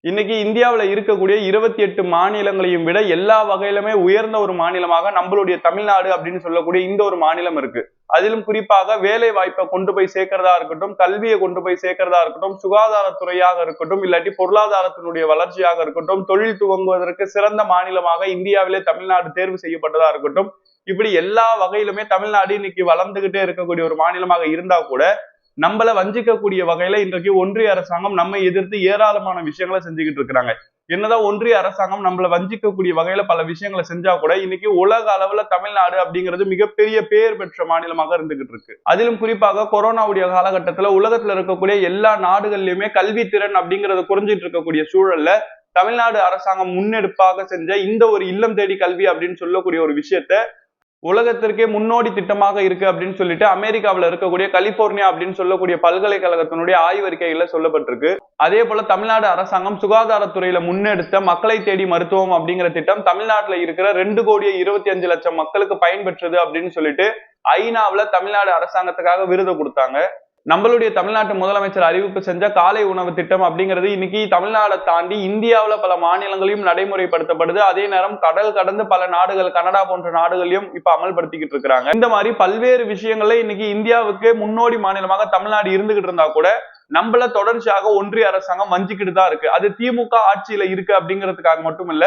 இன்னைக்கு இந்தியாவுல இருக்கக்கூடிய 28 மாநிலங்களையும் விட எல்லா வகையிலுமே உயர்ந்த ஒரு மாநிலமாக நம்மளுடைய தமிழ்நாடு அப்படின்னு சொல்லக்கூடிய இந்த ஒரு மாநிலம் இருக்கு. அதிலும் குறிப்பாக வேலை வாய்ப்பை கொண்டு போய் சேர்க்கிறதா இருக்கட்டும், கல்வியை கொண்டு போய் சேர்க்கிறதா இருக்கட்டும், சுகாதாரத்துறையாக இருக்கட்டும், இல்லாட்டி பொருளாதாரத்தினுடைய வளர்ச்சியாக இருக்கட்டும், தொழில் துவங்குவதற்கு சிறந்த மாநிலமாக இந்தியாவிலே தமிழ்நாடு தேர்வு செய்யப்பட்டதா இருக்கட்டும், இப்படி எல்லா வகையிலுமே தமிழ்நாடு இன்னைக்கு வளர்ந்துகிட்டே இருக்கக்கூடிய ஒரு மாநிலமாக இருந்தா கூட நம்மள வஞ்சிக்கக்கூடிய வகையில இன்றைக்கு ஒன்றிய அரசாங்கம் நம்மை எதிர்த்து ஏராளமான விஷயங்களை செஞ்சுக்கிட்டு இருக்கிறாங்க. என்னதான் ஒன்றிய அரசாங்கம் நம்மள வஞ்சிக்கக்கூடிய வகையில பல விஷயங்களை செஞ்சா கூட இன்னைக்கு உலக அளவுல தமிழ்நாடு அப்படிங்கிறது மிகப்பெரிய பேர் பெற்ற மாநிலமாக இருந்துகிட்டு இருக்கு. அதிலும் குறிப்பாக கொரோனாவுடைய காலகட்டத்துல உலகத்துல இருக்கக்கூடிய எல்லா நாடுகள்லயுமே கல்வி திறன் அப்படிங்கறது குறைஞ்சிட்டு இருக்கக்கூடிய சூழல்ல தமிழ்நாடு அரசாங்கம் முன்னெடுப்பாக செஞ்ச இந்த ஒரு இல்லம் தேடி கல்வி அப்படின்னு சொல்லக்கூடிய ஒரு விஷயத்த உலகத்திற்கே முன்னோடி திட்டமாக இருக்கு அப்படின்னு சொல்லிட்டு அமெரிக்காவில் இருக்கக்கூடிய கலிபோர்னியா அப்படின்னு சொல்லக்கூடிய பல்கலைக்கழகத்தினுடைய ஆய்வறிக்கைகள்ல சொல்லப்பட்டிருக்கு. அதே போல தமிழ்நாடு அரசாங்கம் சுகாதாரத்துறையில முன்னெடுத்த மக்களை தேடி மருத்துவம் அப்படிங்கிற திட்டம் தமிழ்நாட்டுல இருக்கிற 2,25,00,000 மக்களுக்கு பயன்பெற்றது அப்படின்னு சொல்லிட்டு ஐநாவுல தமிழ்நாடு அரசாங்கத்துக்காக விருது கொடுத்தாங்க. நம்மளுடைய தமிழ்நாட்டு முதலமைச்சர் அறிவிப்பு செஞ்ச காலை உணவு திட்டம் அப்படிங்கிறது இன்னைக்கு தமிழ்நாடை தாண்டி இந்தியாவுல பல மாநிலங்களையும் நடைமுறைப்படுத்தப்படுது. அதே நேரம் கடல் கடந்து பல நாடுகள், கனடா போன்ற நாடுகளையும் இப்ப அமல்படுத்திக்கிட்டு இருக்கிறாங்க. இந்த மாதிரி பல்வேறு விஷயங்கள்ல இன்னைக்கு இந்தியாவுக்கு முன்னோடி மாநிலமாக தமிழ்நாடு இருந்துகிட்டு இருந்தா கூட நம்மள தொடர்ச்சியாக ஒன்றிய அரசாங்கம் வஞ்சிக்கிட்டு தான் இருக்கு. அது திமுக ஆட்சியில இருக்கு அப்படிங்கிறதுக்காக மட்டும் இல்ல,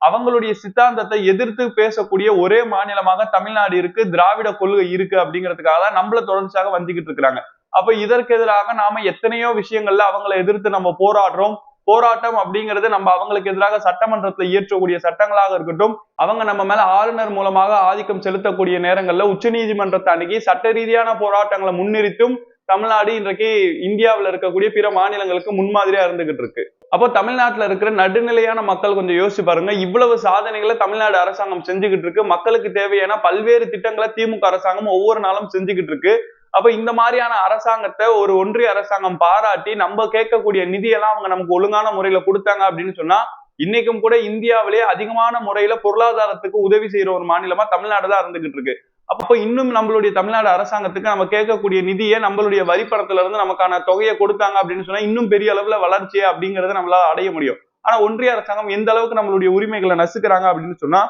அவங்களுடைய சித்தாந்தத்தை எதிர்த்து பேசக்கூடிய ஒரே மாநிலமாக தமிழ்நாடு இருக்கு, திராவிட கொள்கை இருக்கு அப்படிங்கிறதுக்காக தான் நம்மள தொடர்ச்சியாக வஞ்சிக்கிட்டு இருக்கிறாங்க. அப்ப இதற்கு எதிராக நாம எத்தனையோ விஷயங்கள்ல அவங்களை எதிர்த்து நம்ம போராடுறோம். போராட்டம் அப்படிங்கிறது நம்ம அவங்களுக்கு எதிராக சட்டமன்றத்துல இயற்றக்கூடிய சட்டங்களாக இருக்கட்டும், அவங்க நம்ம மேல ஆளுநர் மூலமாக ஆதிக்கம் செலுத்தக்கூடிய நேரங்கள்ல உச்ச நீதிமன்றத்தை அணுகி சட்ட ரீதியான போராட்டங்களை முன்னிறுத்தும் தமிழ்நாடு இன்றைக்கு இந்தியாவில் இருக்கக்கூடிய பிற மாநிலங்களுக்கு முன்மாதிரியா இருந்துகிட்டு இருக்கு. அப்போ தமிழ்நாட்டுல இருக்கிற நடுநிலையான மக்கள் கொஞ்சம் யோசிச்சு பாருங்க. இவ்வளவு சாதனைகளை தமிழ்நாடு அரசாங்கம் செஞ்சுக்கிட்டு இருக்கு. மக்களுக்கு தேவையான பல்வேறு திட்டங்களை திமுக அரசாங்கம் ஒவ்வொரு நாளும் செஞ்சுக்கிட்டு இருக்கு. அப்ப இந்த மாதிரியான அரசாங்கத்தை ஒரு ஒன்றிய அரசாங்கம் பாராட்டி நம்ம கேட்கக்கூடிய நிதியெல்லாம் அவங்க நமக்கு ஒழுங்கான முறையில கொடுத்தாங்க அப்படின்னு சொன்னா இன்னைக்கும் கூட இந்தியாவிலேயே அதிகமான முறையில பொருளாதாரத்துக்கு உதவி செய்யற ஒரு மாநிலமா தமிழ்நாடு தான் இருந்துகிட்டு இருக்கு. அப்ப இன்னும் நம்மளுடைய தமிழ்நாடு அரசாங்கத்துக்கு நம்ம கேட்கக்கூடிய நிதியை நம்மளுடைய வரிப்பணத்துல இருந்து நமக்கான தொகையை கொடுத்தாங்க அப்படின்னு சொன்னா இன்னும் பெரிய அளவுல வளர்ச்சியை அப்படிங்கறத நம்மளால அடைய முடியும். ஆனா ஒன்றிய அரசாங்கம் எந்த அளவுக்கு நம்மளுடைய உரிமைகளை நசுக்கிறாங்க அப்படின்னு சொன்னா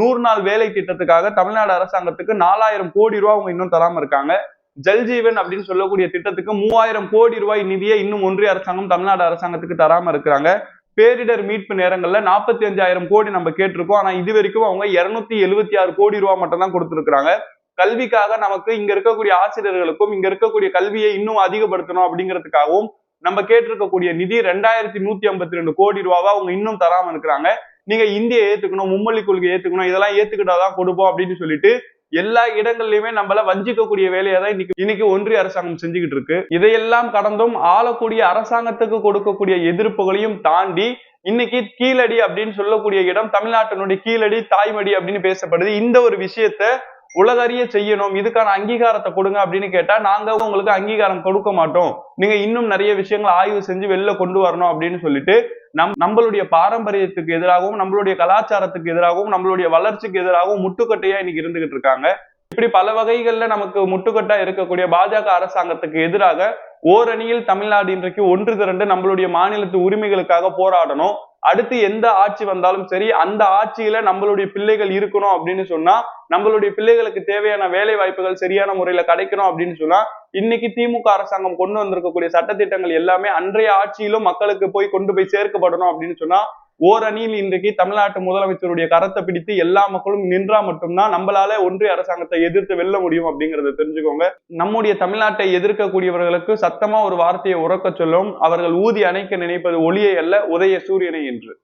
100 நாள் வேலை திட்டத்துக்காக தமிழ்நாடு அரசாங்கத்துக்கு 4,000 கோடி ரூபாய் அவங்க இன்னும் தராம இருக்காங்க. ஜல்ஜீவன் அப்படின்னு சொல்லக்கூடிய திட்டத்துக்கு 3,000 கோடி ரூபாய் நிதியை இன்னும் ஒன்றிய அரசாங்கம் தமிழ்நாடு அரசாங்கத்துக்கு தராம இருக்கிறாங்க. பேரிடர் மீட்பு நேரங்கள்ல 45,000 கோடி நம்ம கேட்டிருக்கோம். ஆனா இது வரைக்கும் அவங்க 276 கோடி ரூபாய் மட்டும் தான் கொடுத்திருக்கிறாங்க. கல்விக்காக நமக்கு இங்க இருக்கக்கூடிய ஆசிரியர்களுக்கும் இங்க இருக்கக்கூடிய கல்வியை இன்னும் அதிகப்படுத்தணும் அப்படிங்கிறதுக்காகவும் நம்ம கேட்டிருக்கக்கூடிய நிதி 2,152 கோடி ரூபாவா அவங்க இன்னும் தராம இருக்கிறாங்க. நீங்க இந்தியை ஏத்துக்கணும், மும்மொழி கொள்கை ஏத்துக்கணும், இதெல்லாம் ஏத்துக்கிட்டாதான் கொடுப்போம் அப்படின்னு சொல்லிட்டு எல்லா இடங்கள்லயுமே நம்மள வஞ்சிக்கக்கூடிய வேலையை தான் இன்னைக்கு ஒன்றிய அரசாங்கம் செஞ்சுக்கிட்டு இருக்கு. இதையெல்லாம் கடந்தும் ஆளக்கூடிய அரசாங்கத்துக்கு கொடுக்கக்கூடிய எதிர்ப்புகளையும் தாண்டி இன்னைக்கு கீழடி அப்படின்னு சொல்லக்கூடிய இடம் தமிழ்நாட்டினுடைய கீழடி தாய்மடி அப்படின்னு பேசப்படுது. இந்த ஒரு விஷயத்த உலகறிய செய்யணும், இதுக்கான அங்கீகாரத்தை கொடுங்க அப்படின்னு கேட்டா நாங்க உங்களுக்கு அங்கீகாரம் கொடுக்க மாட்டோம், நீங்க இன்னும் நிறைய விஷயங்களை ஆய்வு செஞ்சு வெளில கொண்டு வரணும் அப்படின்னு சொல்லிட்டு நம்மளுடைய பாரம்பரியத்துக்கு எதிராகவும் நம்மளுடைய கலாச்சாரத்துக்கு எதிராகவும் நம்மளுடைய வளர்ச்சிக்கு எதிராகவும் முட்டுக்கட்டையா இன்னைக்கு இருந்துகிட்டு இருக்காங்க. இப்படி பல வகைகள்ல நமக்கு முட்டுக்கட்டா இருக்கக்கூடிய பாஜக அரசாங்கத்துக்கு எதிராக ஓரணியில் தமிழ்நாடு இன்றைக்கு ஒன்று திரண்டு நம்மளுடைய மாநிலத்து உரிமைகளுக்காக போராடணும். அடுத்து எந்த ஆட்சி வந்தாலும் சரி அந்த ஆட்சியில நம்மளுடைய பிள்ளைகள் இருக்கணும் அப்படின்னு சொன்னா நம்மளுடைய பிள்ளைகளுக்கு தேவையான வேலை வாய்ப்புகள் சரியான முறையில கிடைக்கணும் அப்படின்னு சொன்னா இன்னைக்கு திமுக அரசாங்கம் கொண்டு வந்திருக்கக்கூடிய சட்டத்திட்டங்கள் எல்லாமே அன்றைய ஆட்சியிலும் மக்களுக்கு போய் கொண்டு போய் சேர்க்கப்படணும் அப்படின்னு சொன்னா ஓரணியில் இன்றைக்கு தமிழ்நாட்டு முதலமைச்சருடைய கரத்தை பிடித்து எல்லா மக்களும் நின்றா மட்டும்தான் நம்மளால ஒன்றிய அரசாங்கத்தை எதிர்த்து வெல்ல முடியும் அப்படிங்கறத தெரிஞ்சுக்கோங்க. நம்முடைய தமிழ்நாட்டை எதிர்க்கக்கூடியவர்களுக்கு சத்தமா ஒரு வார்த்தையை உறக்க சொல்லும், அவர்கள் ஊதி அணைக்க நினைப்பது ஒளியை அல்ல உதய சூரியனை என்று.